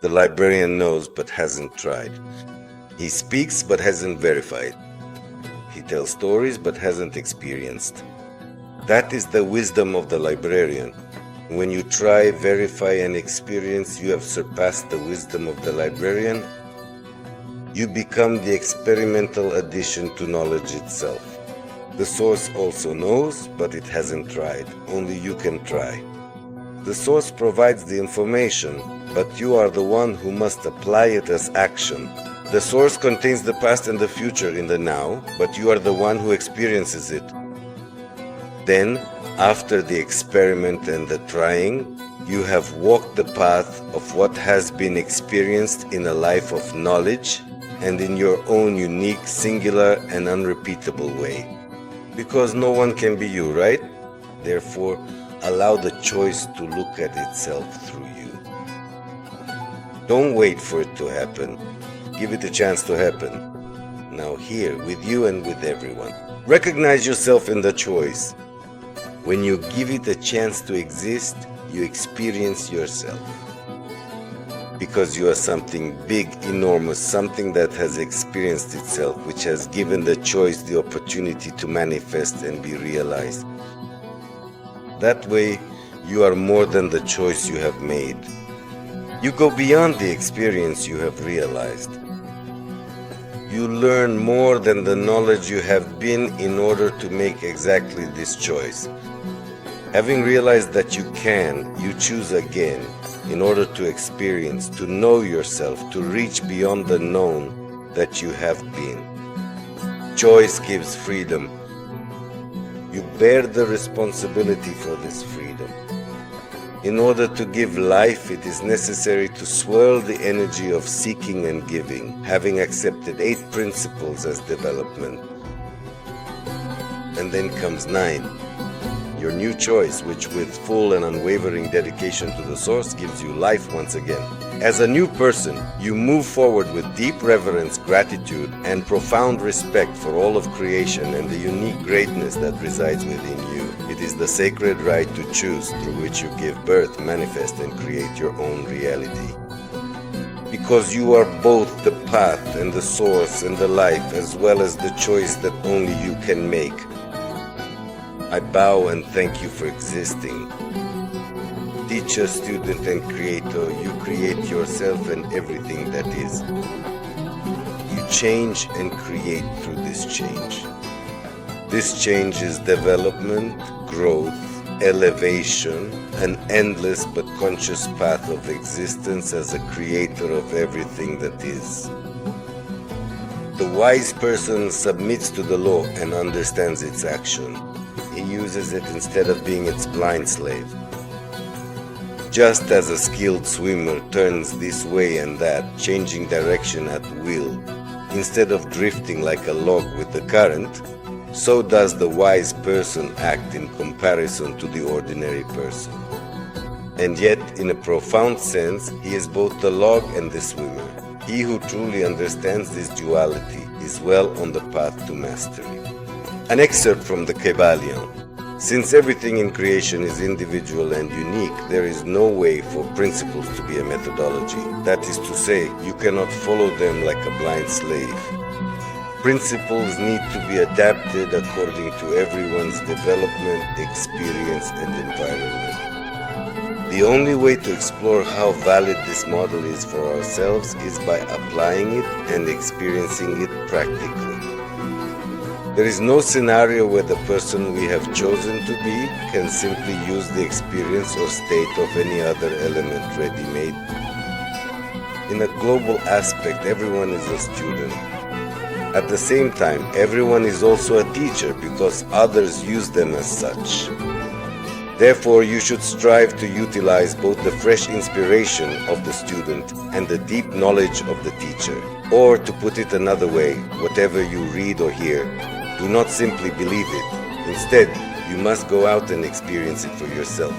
The librarian knows but hasn't tried. He speaks but hasn't verified. He tells stories but hasn't experienced. That is the wisdom of the librarian. When you try, verify, and experience, you have surpassed the wisdom of the librarian. You become the experimental addition to knowledge itself. The source also knows, but it hasn't tried. Only you can try. The source provides the information, but you are the one who must apply it as action. The source contains the past and the future in the now, but you are the one who experiences it. Then, after the experiment and the trying, you have walked the path of what has been experienced in a life of knowledge and in your own unique, singular, and unrepeatable way. Because no one can be you, right? Therefore, allow the choice to look at itself through you. Don't wait for it to happen. Give it a chance to happen. Now here, with you and with everyone. Recognize yourself in the choice. When you give it a chance to exist, you experience yourself. Because you are something big, enormous, something that has experienced itself, which has given the choice the opportunity to manifest and be realized. That way, you are more than the choice you have made. You go beyond the experience you have realized. You learn more than the knowledge you have been in order to make exactly this choice. Having realized that you can, you choose again in order to experience, to know yourself, to reach beyond the known that you have been. Choice gives freedom. You bear the responsibility for this freedom. In order to give life, it is necessary to swirl the energy of seeking and giving, having accepted 8 principles as development. And then comes 9. Your new choice, which with full and unwavering dedication to the source gives you life once again. As a new person, you move forward with deep reverence, gratitude, and profound respect for all of creation and the unique greatness that resides within you. It is the sacred right to choose through which you give birth, manifest, and create your own reality. Because you are both the path and the source and the life, as well as the choice that only you can make. I bow and thank you for existing. Teacher, student, and creator, you create yourself and everything that is. You change and create through this change. This change is development, growth, elevation, an endless but conscious path of existence as a creator of everything that is. The wise person submits to the law and understands its action. He uses it instead of being its blind slave. Just as a skilled swimmer turns this way and that, changing direction at will, instead of drifting like a log with the current, so does the wise person act in comparison to the ordinary person. And yet, in a profound sense, he is both the log and the swimmer. He who truly understands this duality is well on the path to mastery. An excerpt from the Cogitality. Since everything in creation is individual and unique, there is no way for principles to be a methodology. That is to say, you cannot follow them like a blind slave. Principles need to be adapted according to everyone's development, experience, and environment. The only way to explore how valid this model is for ourselves is by applying it and experiencing it practically. There is no scenario where the person we have chosen to be can simply use the experience or state of any other element ready-made. In a global aspect, everyone is a student. At the same time, everyone is also a teacher because others use them as such. Therefore, you should strive to utilize both the fresh inspiration of the student and the deep knowledge of the teacher. Or, to put it another way, whatever you read or hear, do not simply believe it. Instead, you must go out and experience it for yourself.